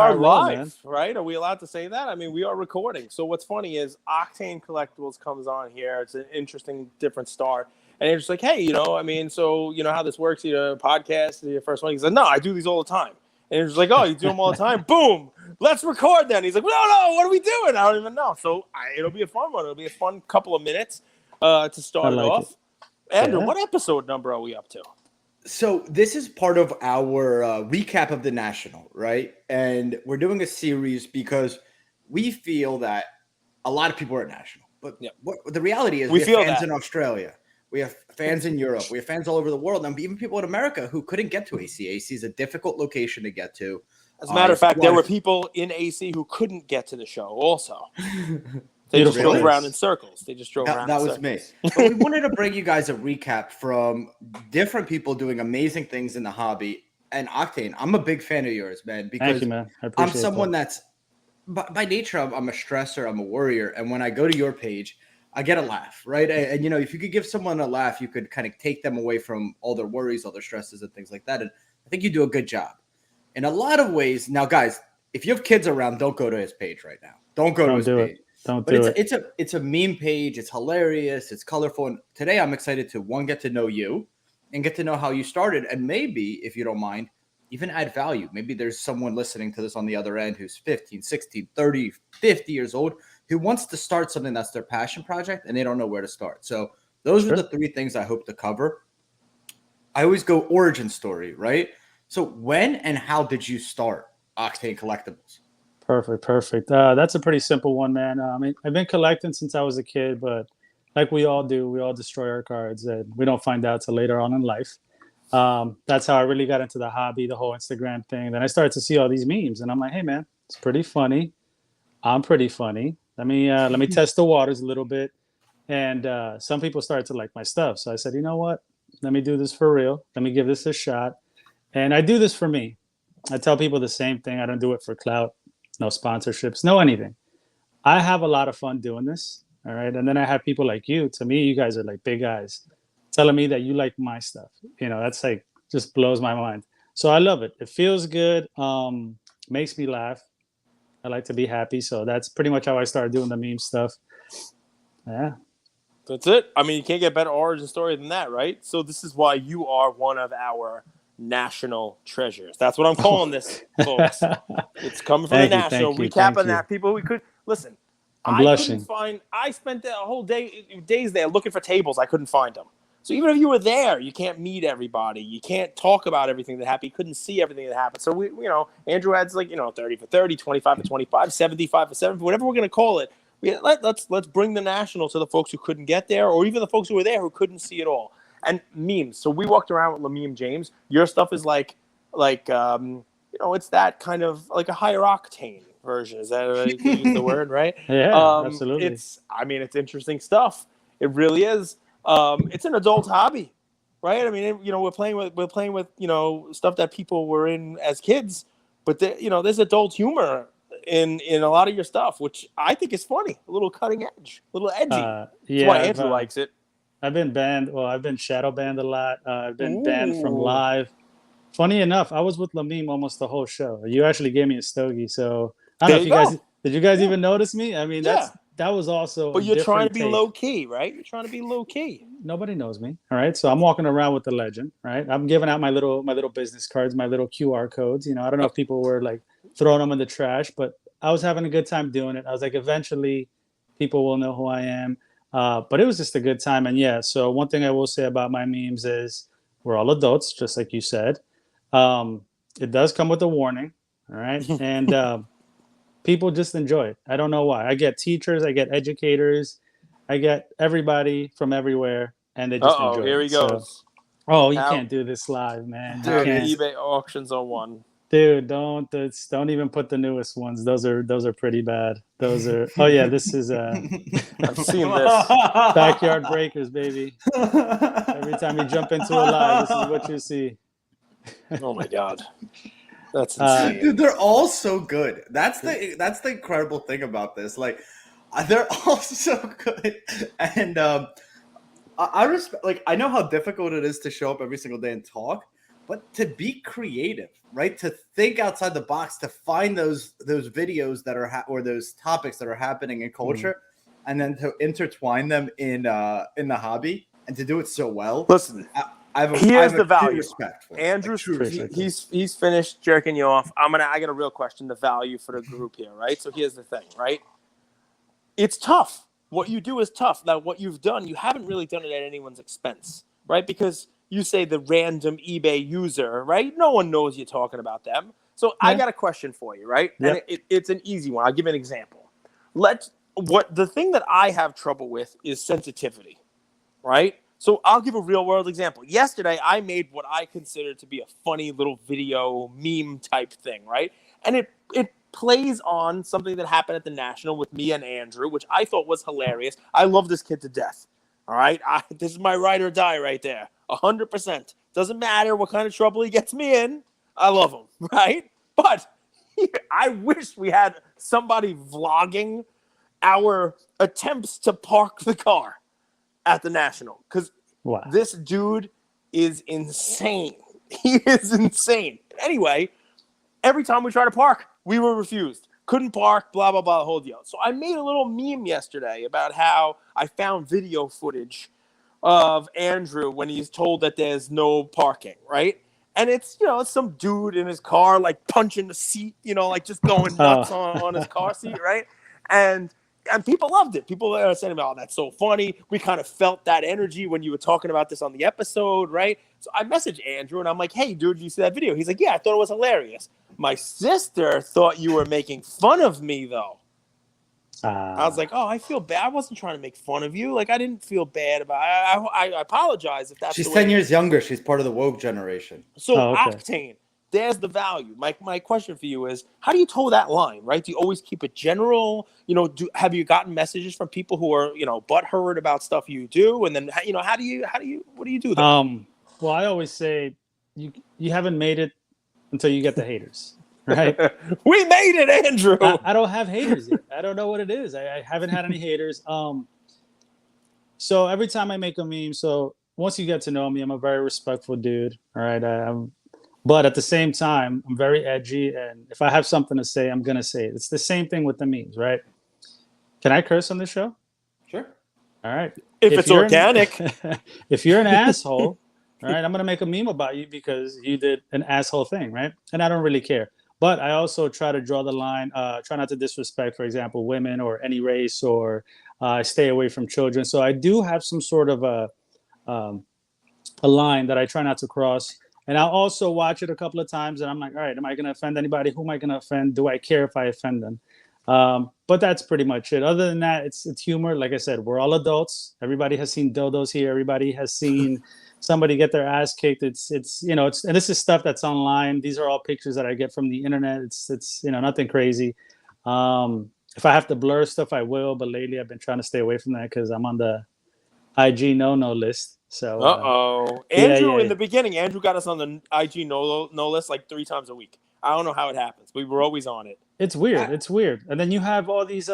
are world, live, man. right? Are we allowed to say that? I mean, we are recording. So what's funny is Octane Collectibles comes on here. It's an interesting, different start. And you're just like, hey, I mean, so you know how this works? Podcast, your first one. He said, no, I do these all the time. And you're just like, oh, you do them all the time? Boom, let's record then. He's like, no, what are we doing? I don't even know. So it'll be a fun one. It'll be a fun couple of minutes to I start it like it. off. Andrew, Yeah. what episode number are we up to? So this is part of our recap of the National, right? And we're doing a series because we feel that a lot of people are at National. But what the reality is we have feel fans that. in Australia. We have fans in Europe. We have fans all over the world. And even people in America who couldn't get to AC. AC is a difficult location to get to. As a matter of fact, there were people in AC who couldn't get to the show also. They just drove around in circles. That was me. But we wanted to bring you guys a recap from different people doing amazing things in the hobby. And Octane, I'm a big fan of yours, man. Because thank you, man. I appreciate I'm someone that's, by nature, I'm a stressor. I'm a worrier. And when I go to your page, I get a laugh, right? And if you could give someone a laugh, you could kind of take them away from all their worries, all their stresses, and things like that. And I think you do a good job. In a lot of ways, now, guys, if you have kids around, don't go to his page right now. Don't go to his page. Don't do it. It's a meme page. It's hilarious. It's colorful. And today I'm excited to, one, get to know you and get to know how you started. And maybe, if you don't mind, even add value. Maybe there's someone listening to this on the other end who's 15, 16, 30, 50 years old who wants to start something that's their passion project and they don't know where to start. So those are the three things I hope to cover. I always go origin story, right? So when and how did you start Octane Collectibles? Perfect. That's a pretty simple one, man. I've been collecting since I was a kid, but like we all do, we all destroy our cards and we don't find out till later on in life. That's how I really got into the hobby, the whole Instagram thing. Then I started to see all these memes and I'm like, hey man, it's pretty funny. I'm pretty funny. Let me test the waters a little bit. And some people started to like my stuff. So I said, you know what? Let me do this for real. Let me give this a shot. And I do this for me. I tell people the same thing. I don't do it for clout, no sponsorships, no anything. I have a lot of fun doing this. All right. And then I have people like you. To me, you guys are like big guys telling me that you like my stuff. That's like just blows my mind. So I love it. It feels good. Makes me laugh. I like to be happy. So that's pretty much how I started doing the meme stuff. Yeah. That's it. I mean, you can't get a better origin story than that, right? So this is why you are one of our national treasures. That's what I'm calling this, folks. It's coming from the National. Recapping that. People who could listen. I'm blushing. I spent the whole days there looking for tables. I couldn't find them. So even if you were there, you can't meet everybody. You can't talk about everything that happened. You couldn't see everything that happened. So Andrew adds 30 for 30, 25 for 25, 75 for 70, whatever we're going to call it. Let's bring the National to the folks who couldn't get there, or even the folks who were there who couldn't see it all. And memes. So we walked around with Lameme James. Your stuff is it's that kind of like a higher octane version. Is that you can use the word, right? Yeah, absolutely. It's interesting stuff. It really is. It's an adult hobby, right? I mean, we're playing with stuff that people were in as kids, but there's adult humor in a lot of your stuff, which I think is funny, a little cutting edge, a little edgy. That's why Andrew likes it. I've been banned. Well, I've been shadow banned a lot. I've been banned from live. Funny enough, I was with Lameme almost the whole show. You actually gave me a stogie, so I don't know if you guys did. You guys even notice me? I mean, that was also. But you're trying to be low key, right? You're trying to be low key. Nobody knows me, all right? So I'm walking around with the legend, right? I'm giving out my little business cards, my little QR codes. I don't know if people were like throwing them in the trash, but I was having a good time doing it. I was like, eventually, people will know who I am. But it was just a good time. And so one thing I will say about my memes is we're all adults, just like you said. It does come with a warning, all right? And people just enjoy it. I don't know why. I get teachers, I get educators, I get everybody from everywhere, and they just enjoy it. Here he goes. So, you can't do this live, man. Dude, eBay auctions are one. Dude, don't even put the newest ones. Those are pretty bad. Those are. Oh yeah, this is. I've seen this. Backyard breakers, baby. Every time you jump into a live, this is what you see. Oh my god, that's insane. Dude, they're all so good. That's the incredible thing about this. Like, they're all so good, and I respect. Like, I know how difficult it is to show up every single day and talk. but to be creative, right? To think outside the box, to find those videos that are or those topics that are happening in culture, and then to intertwine them in the hobby, and to do it so well. Listen, I have here's a the true value. respect for it. Andrew's Like, true respect. he's finished jerking you off. I got a real question. The value for the group here, right? So here's the thing, right? It's tough. What you do is tough. Now, what you've done, you haven't really done it at anyone's expense, right? Because you say the random eBay user, right? No one knows you're talking about them. So I got a question for you, right? Yep. And it's an easy one. I'll give you an example. The thing that I have trouble with is sensitivity, right? So I'll give a real world example. Yesterday, I made what I consider to be a funny little video meme type thing, right? And it plays on something that happened at the National with me and Andrew, which I thought was hilarious. I love this kid to death. All right. This is my ride or die right there. 100%. Doesn't matter what kind of trouble he gets me in. I love him. Right. But I wish we had somebody vlogging our attempts to park the car at the National, because this dude is insane. He is insane. Anyway, every time we try to park, we were refused. Couldn't park, blah, blah, blah, the whole deal. So I made a little meme yesterday about how I found video footage of Andrew when he's told that there's no parking, right? And it's, it's some dude in his car, like punching the seat, like just going nuts on his car seat, right? And people loved it. People are saying, "Oh, that's so funny." We kind of felt that energy when you were talking about this on the episode, right? So I messaged Andrew and I'm like, "Hey, dude, did you see that video?" He's like, "Yeah, I thought it was hilarious." My sister thought you were making fun of me, though. I was like, "Oh, I feel bad. I wasn't trying to make fun of you. Like, I didn't feel bad about it. I apologize if that's." She's 10 years younger. She's part of the woke generation. So Octane. There's the value. My question for you is, how do you toe that line, right? Do you always keep it general? Have you gotten messages from people who are, butthurt about stuff you do? And then, what do you do there? Well, I always say you haven't made it until you get the haters, right? We made it, Andrew. I don't have haters yet. I don't know what it is. I haven't had any haters. So every time I make a meme, so once you get to know me, I'm a very respectful dude. All right. But at the same time, I'm very edgy, and if I have something to say, I'm gonna say it. It's the same thing with the memes, right? Can I curse on this show? Sure. All right. If it's organic. If you're an asshole, all right, I'm gonna make a meme about you because you did an asshole thing, right? And I don't really care. But I also try to draw the line, try not to disrespect, for example, women or any race, or stay away from children. So I do have some sort of a line that I try not to cross. And I'll also watch it a couple of times, and I'm like, all right, am I going to offend anybody? Who am I going to offend? Do I care if I offend them? But that's pretty much it. Other than that, it's humor. Like I said, we're all adults. Everybody has seen dildos here. Everybody has seen somebody get their ass kicked. And this is stuff that's online. These are all pictures that I get from the internet. It's nothing crazy. If I have to blur stuff, I will. But lately, I've been trying to stay away from that because I'm on the IG no list. So Andrew, in the beginning, Andrew got us on the IG no list like 3 times a week. I don't know how it happens. We were always on it. It's weird. It's weird. And then you have all these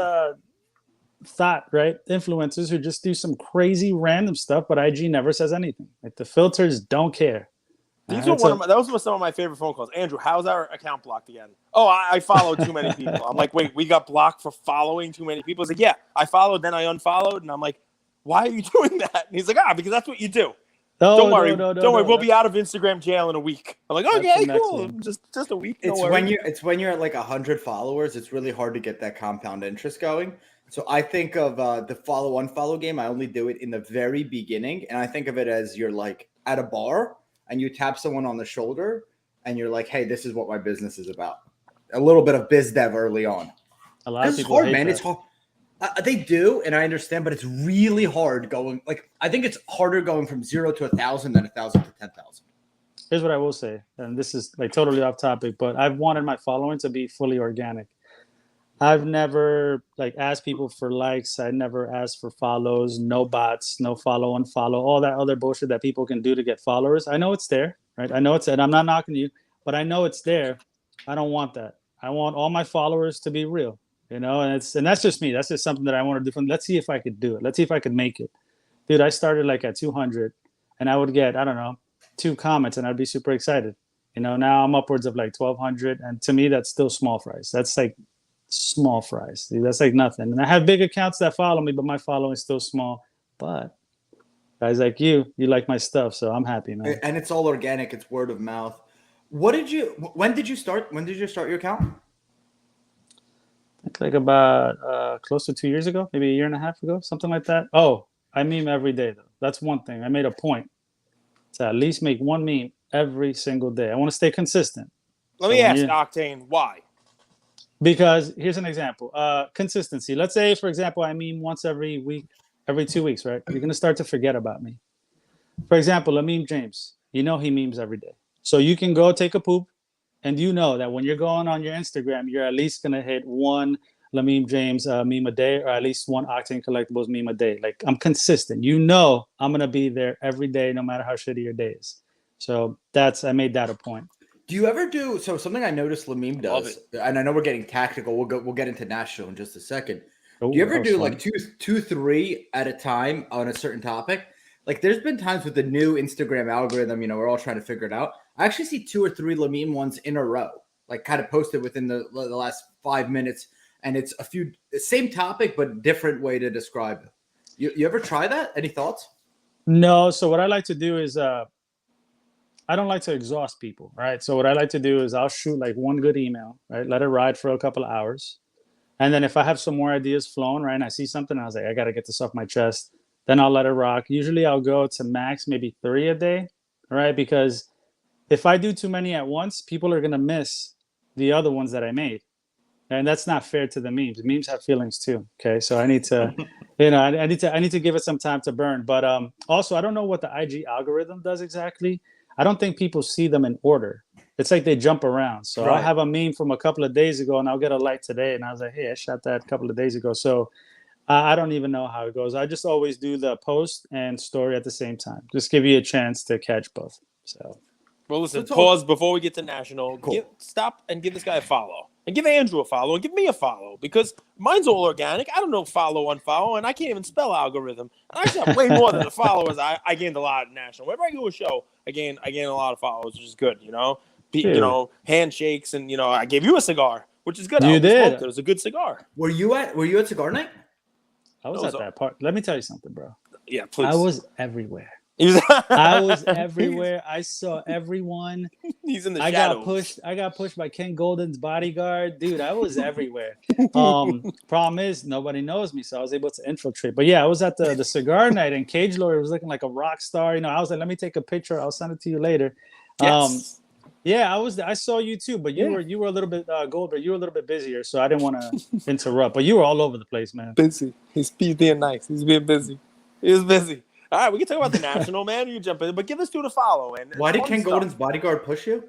influencers who just do some crazy random stuff, but IG never says anything. Like the filters don't care. Those were some of my favorite phone calls. Andrew, how's our account blocked again? Oh, I followed too many people. I'm like, wait, we got blocked for following too many people? He's like, yeah, I followed, then I unfollowed, and I'm like, why are you doing that? And he's like, because that's what you do. Don't worry. We'll be out of Instagram jail in a week. I'm like, okay, cool. Just a week. It's when you're at like 100 followers, it's really hard to get that compound interest going. So I think of the follow unfollow game. I only do it in the very beginning, and I think of it as you're like at a bar and you tap someone on the shoulder and you're like, hey, this is what my business is about. A little bit of biz dev early on. A lot of people hate that. It's hard. They do, and I understand, but it's really hard going. Like, I think it's harder going from 0 to 1,000 than 1,000 to 10,000. Here's what I will say, and this is like totally off topic, but I've wanted my following to be fully organic. I've never asked people for likes. I never asked for follows, no bots, no follow, unfollow, all that other bullshit that people can do to get followers. I know it's there, right? I know it's, and I'm not knocking you, but I know it's there. I don't want that. I want all my followers to be real. And that's just me. That's just something that I want to do. Let's see if I could do it. Let's see if I could make it. Dude, I started at 200 and I would get, I don't know, 2 comments and I'd be super excited. You know, now I'm upwards of like 1,200, and to me, that's still small fries. That's like small fries. That's like nothing. And I have big accounts that follow me, but my following is still small. But guys like you like my stuff, so I'm happy, man. And it's all organic. It's word of mouth. When did you start? When did you start your account? Like about close to 2 years ago, maybe a year and a half ago, something like that. Oh, I meme every day though. That's one thing. I made a point to at least make one meme every single day. I want to stay consistent. Let me ask Octane why. Because here's an example. Consistency. Let's say, for example, I meme once every week, every 2 weeks, right? You're gonna start to forget about me. For example, Lameme James. You know he memes every day. So you can go take a poop, and you know that when you're going on your Instagram, you're at least gonna hit one Lameme James meme a day, or at least one Octane Collectibles meme a day. Like, I'm consistent. You know I'm gonna be there every day, no matter how shitty your day is. So I made that a point. Do you ever do something I noticed Lameme does, and I know we're getting tactical. We'll get into national in just a second. Oh, do you ever do like two, 3 at a time on a certain topic? Like, there's been times with the new Instagram algorithm, you know, we're all trying to figure it out. I actually see 2 or 3 Lameme ones in a row, like kind of posted within the last 5 minutes, and it's same topic but different way to describe it. You ever try that? Any thoughts? No. So what I like to do is I don't like to exhaust people, right? So what I like to do is I'll shoot like one good email, right? Let it ride for a couple of hours. And then if I have some more ideas flowing, right, and I see something, I was like, I got to get this off my chest. Then I'll let it rock. Usually I'll go to max maybe 3 a day, right? Because if I do too many at once, people are going to miss the other ones that I made. And that's not fair to the memes. Memes have feelings too. Okay. So I need to, I need to give it some time to burn. But also, I don't know what the IG algorithm does exactly. I don't think people see them in order. It's like they jump around. So I'll have a meme from a couple of days ago and I'll get a like today. And I was like, hey, I shot that a couple of days ago. So I don't even know how it goes. I just always do the post and story at the same time. Just give you a chance to catch both. So, well, listen, pause before we get to national. Cool. Stop and give this guy a follow. And give Andrew a follow and give me a follow, because mine's all organic. I don't know follow, unfollow, and I can't even spell algorithm. And I have way more than the followers. I gained a lot at national. Whenever I do a show, I gain a lot of followers, which is good, you know. You know, handshakes, and you know, I gave you a cigar, which is good. You did. It was a good cigar. Were you at cigar night? I was at that part. Let me tell you something, bro. Yeah, please. I was everywhere. I was everywhere. I saw everyone. He's in the shadows. I got pushed by Ken Golden's bodyguard. Dude, I was everywhere. Problem is, nobody knows me, so I was able to infiltrate. But yeah, I was at the cigar night, and Cage Lawyer was looking like a rock star. You know, I was like, let me take a picture. I'll send it to you later. Yes. Yeah, I saw you too, but you were a little bit Goldberg. You were a little bit busier, so I didn't want to interrupt. But you were all over the place, man. Busy. He's being nice. He's being busy. He was busy. All right, we can talk about the national, man. You jump in, but give this dude a follow. And why did Ken Golden's bodyguard push you?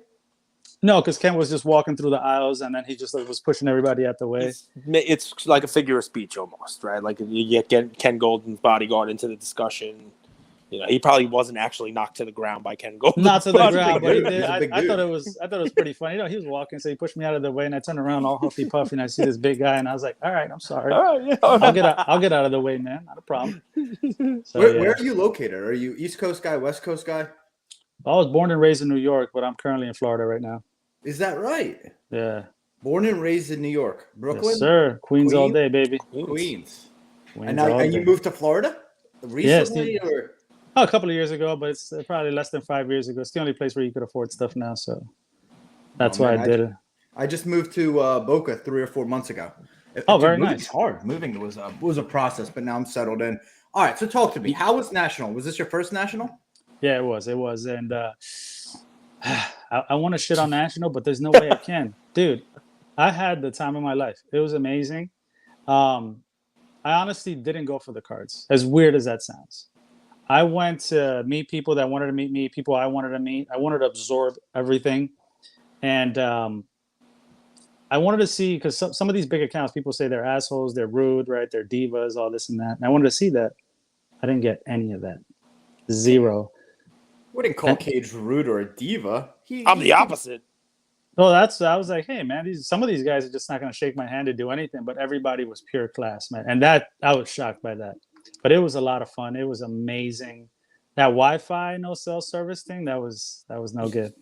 No, because Ken was just walking through the aisles, and then he just was pushing everybody out the way. It's like a figure of speech almost, right? Like you get Ken Golden's bodyguard into the discussion. You know, he probably wasn't actually knocked to the ground by Ken Golden. Not to the ground, but he did. I thought it was pretty funny. You know, he was walking, so he pushed me out of the way, and I turned around all huffy puffy, and I see this big guy, and I was like, "All right, I'm sorry. All right, yeah, I'll get out of the way, man. Not a problem." So, where are you located? Are you East Coast guy, West Coast guy? I was born and raised in New York, but I'm currently in Florida right now. Is that right? Yeah. Born and raised in New York, Brooklyn. Yes, sir. Queens all day, baby. Queens. And now you moved to Florida recently, or? Oh, a couple of years ago, but it's probably less than 5 years ago. It's the only place where you could afford stuff now, so that's why I did it. I just moved to Boca 3 or 4 months ago. Very nice. It's hard. Moving was a process, but now I'm settled in. All right, so talk to me. How was national? Was this your first national? Yeah, it was, and I want to shit on national, but there's no way I can, dude. I had the time of my life. It was amazing. I honestly didn't go for the cards, as weird as that sounds. I went to meet people that wanted to meet me, people I wanted to meet. I wanted to absorb everything. And I wanted to see, because some of these big accounts, people say they're assholes, they're rude, right? They're divas, all this and that. And I wanted to see that. I didn't get any of that. Zero. Wouldn't call Cage rude or a diva. I'm the opposite. Well, I was like, hey, man, some of these guys are just not going to shake my hand to do anything. But everybody was pure class, man. And I was shocked by that. But it was a lot of fun. It was amazing. That Wi-Fi no cell service thing, that was no good.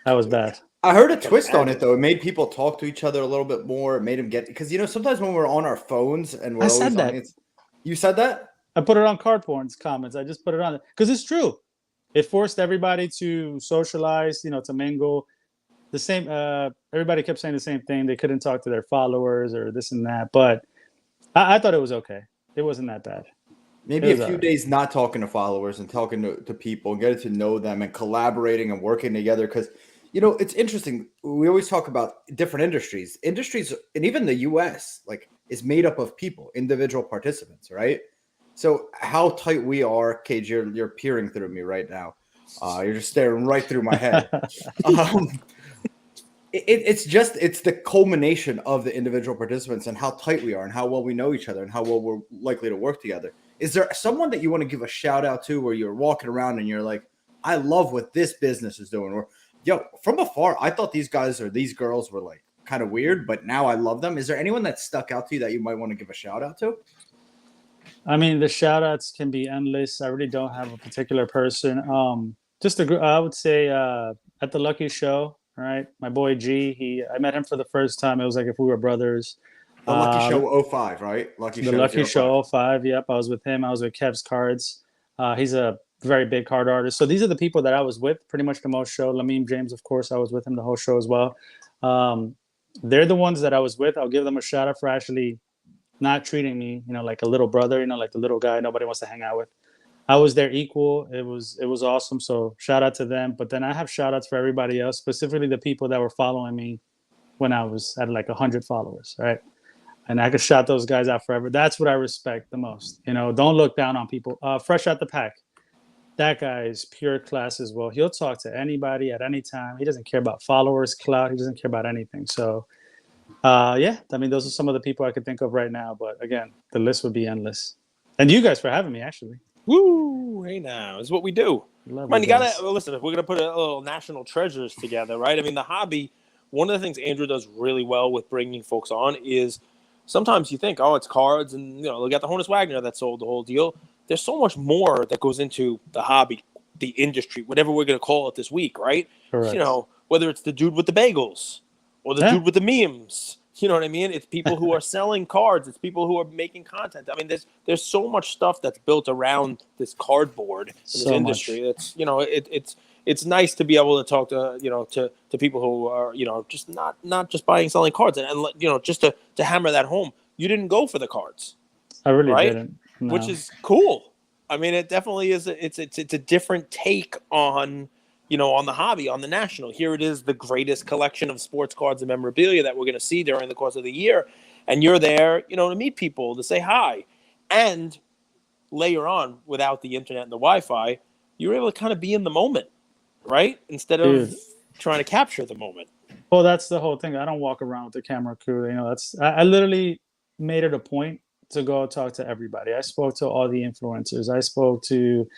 That was bad. I heard a can twist on imagine. it though. It made people talk to each other a little bit more. It made them get because sometimes when we're on our phones and I we're always said on that. it. You said that? I put it on Cardporn's comments. I just put it on because it's true. It forced everybody to socialize, to mingle. The same. Everybody kept saying the same thing. They couldn't talk to their followers or this and that. But I thought it was okay. It wasn't that bad. It Maybe a was all few right. days not talking to followers and talking to people and getting to know them and collaborating and working together. Because, it's interesting. We always talk about different industries. Industries, and even the US, like, is made up of people, individual participants, right? So how tight we are, Cage, you're peering through me right now. You're just staring right through my head. Um, it's the culmination of the individual participants and how tight we are and how well we know each other and how well we're likely to work together. Is there someone that you want to give a shout out to where you're walking around and you're like, I love what this business is doing? Or, yo, from afar, I thought these guys or these girls were like kind of weird, but now I love them. Is there anyone that stuck out to you that you might want to give a shout out to? I mean, the shout outs can be endless. I really don't have a particular person. Just I would say at the Lucky Show, right? My boy G, I met him for the first time. It was like if we were brothers. The Lucky Uh, Show '05, right? Lucky the Show Lucky '05. Show '05. Yep, I was with him. I was with Kev's Cards. He's a very big card artist. So these are the people that I was with pretty much the most show. Lamine James, of course, I was with him the whole show as well. Um, they're the ones that I was with. I'll give them a shout out for actually not treating me, like a little brother, like the little guy nobody wants to hang out with. I was their equal. It was awesome. So shout out to them. But then I have shout outs for everybody else, specifically the people that were following me when I was at like 100 followers, right? And I could shout those guys out forever. That's what I respect the most. Don't look down on people. Fresh out the pack. That guy is pure class as well. He'll talk to anybody at any time. He doesn't care about followers, clout. He doesn't care about anything. So yeah, I mean, those are some of the people I could think of right now. But again, the list would be endless. And you guys for having me, actually. Woo! Hey now, it's what we do. Love Man, you you gotta guys. listen. If we're gonna put a little national treasures together, right? I mean, the hobby. One of the things Andrew does really well with bringing folks on is sometimes you think, oh, it's cards, and look at the Honus Wagner that sold the whole deal. There's so much more that goes into the hobby, the industry, whatever we're gonna call it this week, right? Correct. Whether it's the dude with the bagels or the Yeah, dude with the memes. You know what I mean? It's people who are selling cards. It's people who are making content. I mean, there's so much stuff that's built around this cardboard in this so industry. much. It's nice to be able to talk to to people who are just not just buying and selling cards and just to hammer that home. You didn't go for the cards, I really right? didn't. Which No. is cool. I mean, it definitely is. It's a different take on on the hobby, on the national. Here it is, the greatest collection of sports cards and memorabilia that we're going to see during the course of the year, and you're there, to meet people, to say hi, and later on, without the internet and the Wi-Fi, you're able to kind of be in the moment, right? Instead of Dude. trying to capture the moment. Well, that's the whole thing. I don't walk around with the camera crew. I literally made it a point to go talk to everybody. I spoke to all the influencers. I spoke to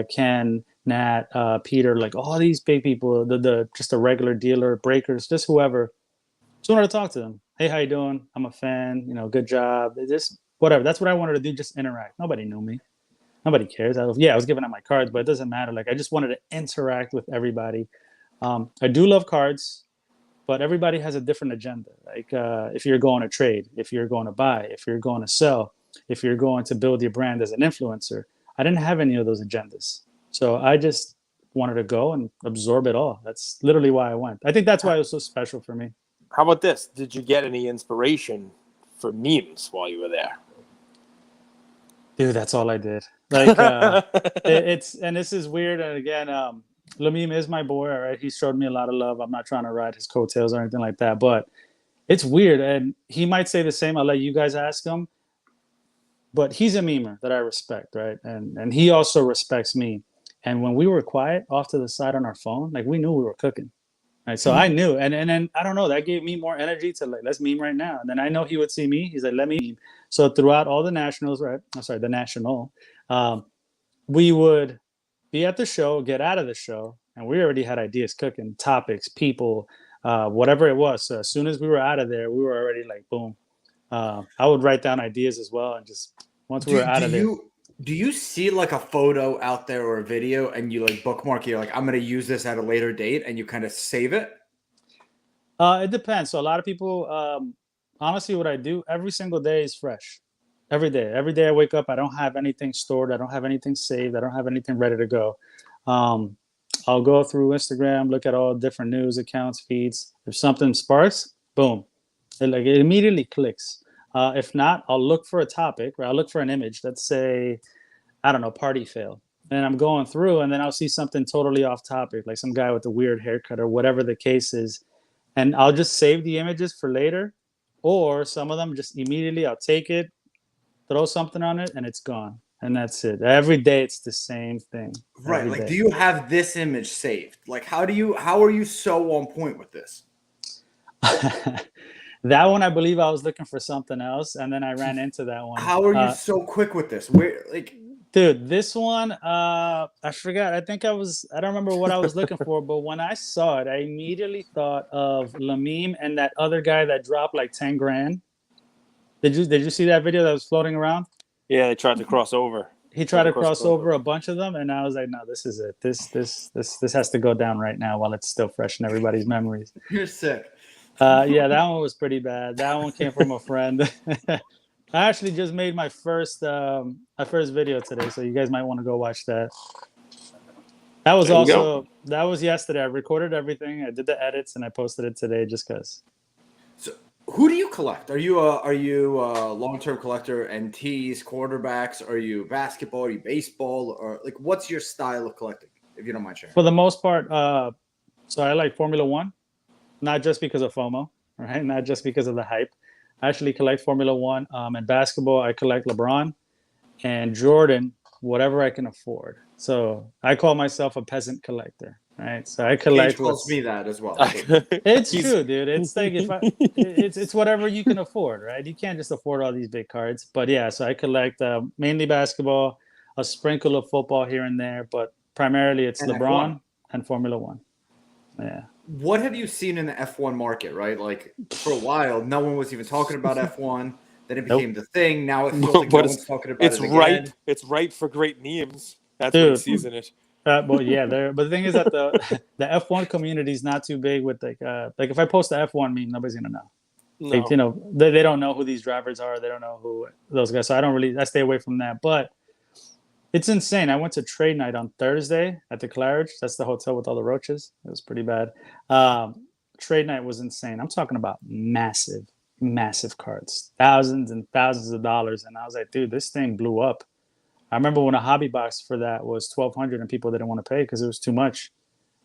Ken, Nat, Peter, like all these big people, the just a regular dealer, breakers, just whoever. Just wanted to talk to them. Hey, how you doing? I'm a fan. Good job. Just whatever. That's what I wanted to do. Just interact. Nobody knew me. Nobody cares. I was giving out my cards, but it doesn't matter. Like I just wanted to interact with everybody. I do love cards, but everybody has a different agenda. Like if you're going to trade, if you're going to buy, if you're going to sell, if you're going to build your brand as an influencer. I didn't have any of those agendas. So I just wanted to go and absorb it all. That's literally why I went. I think that's why it was so special for me. How about this? Did you get any inspiration for memes while you were there? Dude, that's all I did. Like it's and this is weird. And again, Lamim is my boy. All right, he showed me a lot of love. I'm not trying to ride his coattails or anything like that, but it's weird. And he might say the same. I'll let you guys ask him. But he's a memer that I respect, right? And he also respects me. And when we were quiet off to the side on our phone, like we knew we were cooking. Right. So I knew. And then I don't know, that gave me more energy to like, let's meme right now. And then I know he would see me. He's like, let me meme. So throughout all the nationals, right? I'm sorry, the national, um, we would be at the show, get out of the show, and we already had ideas cooking, topics, people, whatever it was. So as soon as we were out of there, we were already like, boom. I would write down ideas as well, and just once we were Do out of there. Do you see like a photo out there or a video and you like bookmark, you're like, I'm going to use this at a later date and you kind of save it? It depends. So a lot of people, honestly, what I do every single day is fresh. Every day. Every day I wake up, I don't have anything stored. I don't have anything saved. I don't have anything ready to go. Um, I'll go through Instagram, look at all different news accounts, feeds. If something sparks, boom, it immediately clicks. If not, I'll look for a topic, or I'll look for an image. Let's say, I don't know, party fail. And I'm going through, and then I'll see something totally off topic, like some guy with a weird haircut or whatever the case is, and I'll just save the images for later, or some of them just immediately I'll take it, throw something on it, and it's gone, and that's it. Every day it's the same thing. Right. Every Like, day. do you have this image saved? Like, how are you so on point with this? That one, I believe I was looking for something else, and then I ran into that one. How are you so quick with this? Where, like, Dude, this one, I forgot. I don't remember what I was looking for, but when I saw it, I immediately thought of Lamim and that other guy that dropped like 10 grand. Did you see that video that was floating around? Yeah, they tried to cross over. He tried to cross over a bunch of them, and I was like, no, this is it. This has to go down right now while it's still fresh in everybody's memories. you're sick. Yeah, that one was pretty bad. That one came from a friend. I actually just made my first video today, so you guys might want to go watch that. That was yesterday. I recorded everything. I did the edits and I posted it today just because. So, who do you collect? Are you a long-term collector? NTs, quarterbacks? Are you basketball? Are you baseball? Or like, what's your style of collecting? If you don't mind sharing. For the most part, so I like Formula One, not just because of FOMO, right? Not just because of the hype. I actually collect Formula One. And basketball, I collect LeBron and Jordan, whatever I can afford. So I call myself a peasant collector, right? So I collect. Cage calls me that as well. It's true, dude. It's like it's whatever you can afford, right? You can't just afford all these big cards. But yeah, so I collect mainly basketball, a sprinkle of football here and there, but primarily it's and LeBron F1. And Formula One. Yeah. What have you seen in the F1 market, right? Like for a while, no one was even talking about F1. Then it became the thing. Now it feels like no one's talking about it again. It's ripe for great memes. That's what season it. Well, yeah, but the thing is that the F1 community is not too big with like if I post the F1 meme, nobody's gonna know. No. Like, you know, they don't know who these drivers are. They don't know who those guys. So I stay away from that. But it's insane. I went to trade night on Thursday at the Claridge. That's the hotel with all the roaches. It was pretty bad. Trade night was insane. I'm talking about massive cards, thousands and thousands of dollars. And I was like, dude, this thing blew up. I remember when a hobby box for that was $1,200 and people didn't want to pay because it was too much.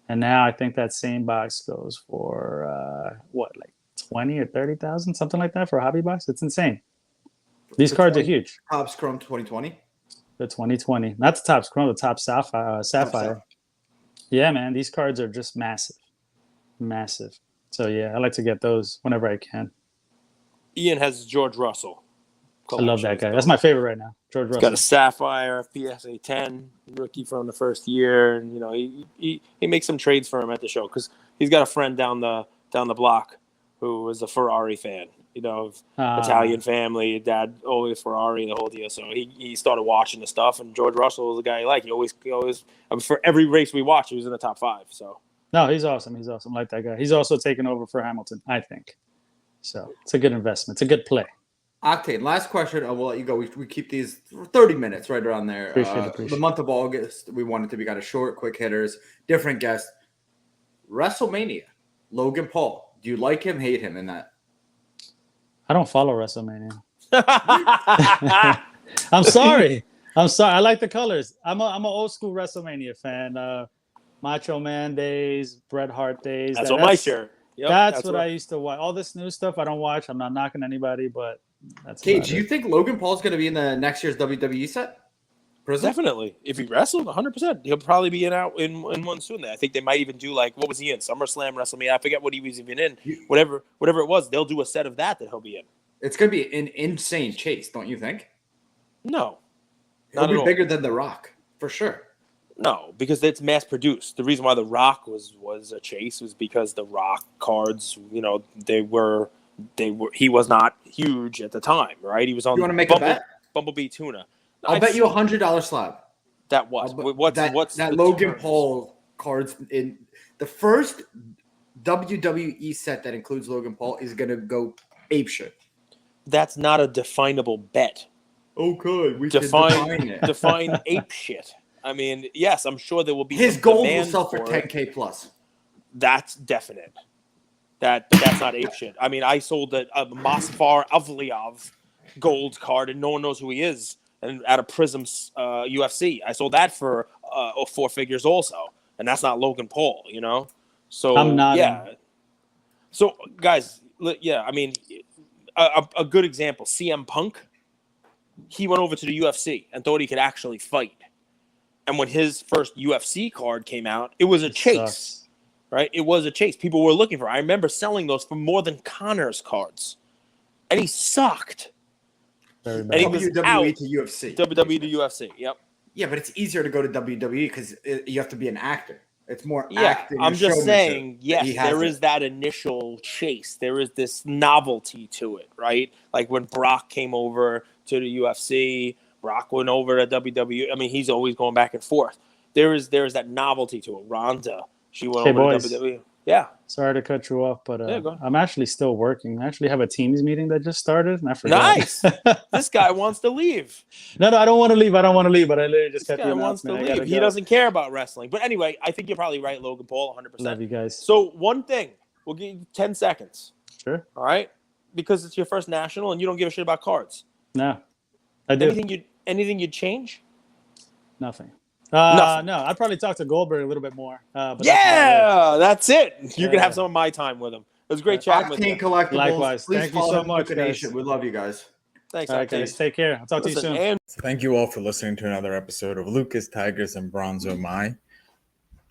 And now I think that same box goes for like 20 or 30,000, something like that for a hobby box. It's insane. These cards are huge. Topps Chrome 2020. The 2020, not the Topps Chrome, the Topps Sapphire. Yeah, man, these cards are just massive. So yeah, I like to get those whenever I can. Ian has George Russell. I love that guy. That's my favorite right now. George Russell. He's got a Sapphire, PSA 10, rookie from the first year, and you know he makes some trades for him at the show because he's got a friend down the block who is a Ferrari fan. You know, Italian family, dad always Ferrari, the whole deal. So he started watching the stuff, and George Russell was a guy he liked. He always for every race we watched, he was in the top 5. So no, he's awesome. He's awesome. I like that guy. He's also taken over for Hamilton, I think. So it's a good investment. It's a good play. Octane, last question. We'll let you go. We keep these 30 minutes right around there. Appreciate the month of August, we wanted to be kind of short, quick hitters, different guests. WrestleMania, Logan Paul. Do you like him, hate him in that? I don't follow WrestleMania. I'm sorry. I like the colors. I'm an old school WrestleMania fan. Macho Man days, Bret Hart days. That's on my shirt. Yep, that's what I used to watch. All this new stuff I don't watch. I'm not knocking anybody, but that's Cage, do you think Logan Paul's going to be in the next year's WWE set? Prison? Definitely. If he wrestled, 100%. He'll probably be in one soon. I think they might even do what was he in? SummerSlam, WrestleMania. I forget what he was even in. Whatever it was, they'll do a set of that he'll be in. It's going to be an insane chase, don't you think? No. It'll be bigger than The Rock, for sure. No, because it's mass produced. The reason why The Rock was a chase was because The Rock cards, he was not huge at the time, right? He was on You want to make a bet? Bumblebee Tuna. I'll bet you $100 slab. That what? What's that the Logan terms? Paul cards in the first WWE set that includes Logan Paul is gonna go apeshit. That's not a definable bet. Okay, we Define ape shit. I mean, yes, I'm sure there will be his some gold will demand sell for it. $10K plus. That's definite. That's not ape shit. I mean, I sold a Masfar Avliov gold card, and no one knows who he is. And at a Prism's UFC, I sold that for 4 figures also, and that's not Logan Paul, you know. So I'm nodding. yeah. So guys, yeah, I mean, a good example, CM Punk. He went over to the UFC and thought he could actually fight. And when his first UFC card came out, it was a chase. Sucks. Right? It was a chase. People were looking for it. I remember selling those for more than Connor's cards. And he sucked. Very And bad. he was WWE out. to UFC. WWE to UFC. Yep. Yeah, but it's easier to go to WWE because you have to be an actor. It's more Yeah, acting. I'm and just showmanship. saying, yes, He has there it. is that initial chase. There is this novelty to it, right? Like when Brock came over to the UFC, Brock went over to WWE. I mean, he's always going back and forth. There is that novelty to it. Ronda, she went Hey, over boys. to WWE. Yeah. Sorry to cut you off, but Yeah, go ahead. I'm actually still working. I actually have a Teams meeting that just started, and I forgot. Nice. This guy wants to leave. No, I don't want to leave. But I literally just This got the guy wants to announcement. I gotta leave. He go. doesn't care about wrestling. But anyway, I think you're probably right, Logan Paul, 100%. Love you guys. So one thing, we'll give you 10 seconds. Sure. All right? Because it's your first national and you don't give a shit about cards. No, I do. Anything you'd change? Nothing. Nothing. No, I'd probably talk to Goldberg a little bit more. But That's it. You can Yeah. have some of my time with him. It was great chatting with Octane you. Collectibles. Likewise. Please Thank you follow so him, much, Luca guys. Nation. We love you guys. Thanks, All right, Octane. guys. Take care. I'll talk to you Listen, soon. and Thank you all for listening to another episode of Lucas, Tigers, and Bronzo My.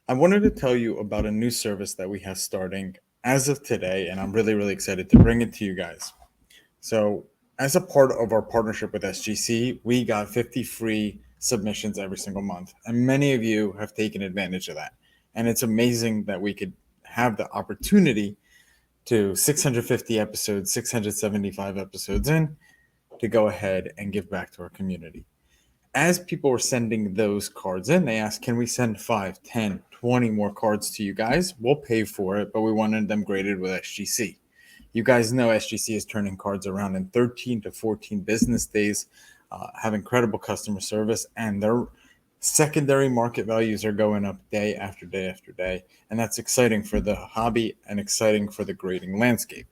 I wanted to tell you about a new service that we have starting as of today, and I'm really, really excited to bring it to you guys. So, as a part of our partnership with SGC, we got 50 free submissions every single month, and many of you have taken advantage of that. And it's amazing that we could have the opportunity to 650 episodes, 675 episodes in, to go ahead and give back to our community. As people were sending those cards in, they asked, can we send 5, 10, 20 more cards to you guys? We'll pay for it, but we wanted them graded with SGC. You guys know SGC is turning cards around in 13 to 14 business days, have incredible customer service, and their secondary market values are going up day after day after day. And that's exciting for the hobby and exciting for the grading landscape.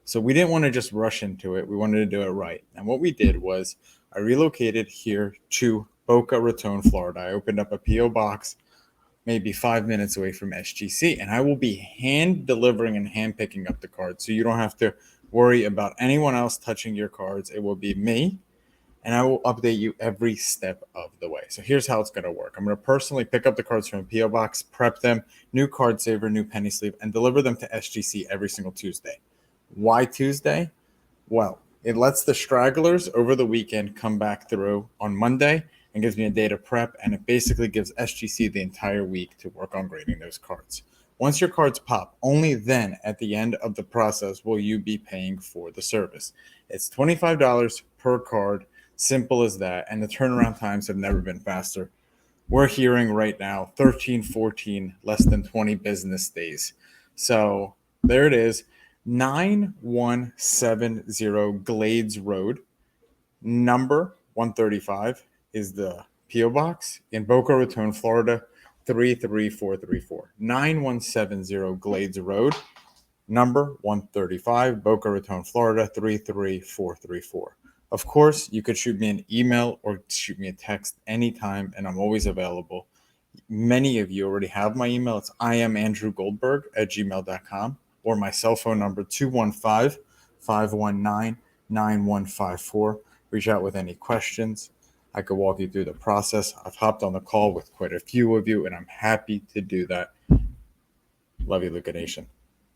So we didn't want to just rush into it. We wanted to do it right. And what we did was I relocated here to Boca Raton, Florida. I opened up a P.O. box maybe 5 minutes away from SGC, and I will be hand delivering and hand picking up the cards. So you don't have to worry about anyone else touching your cards. It will be me, and I will update you every step of the way. So here's how it's going to work. I'm going to personally pick up the cards from a P.O. box, prep them, new card saver, new penny sleeve, and deliver them to SGC every single Tuesday. Why Tuesday? Well, it lets the stragglers over the weekend come back through on Monday and gives me a day to prep, and it basically gives SGC the entire week to work on grading those cards. Once your cards pop, only then at the end of the process will you be paying for the service. It's $25 per card, simple as that, and the turnaround times have never been faster. We're hearing right now 13, 14, less than 20 business days. So there it is. 9170 Glades Road, number 135 is the P.O. Box in Boca Raton, Florida, 33434. 9170 Glades Road, number 135, Boca Raton, Florida, 33434. Of course, you could shoot me an email or shoot me a text anytime, and I'm always available. Many of you already have my email. It's iamandrewgoldberg@gmail.com. or my cell phone number, 215-519-9154. Reach out with any questions. I could walk you through the process. I've hopped on the call with quite a few of you, and I'm happy to do that. Love you, Luca Nation.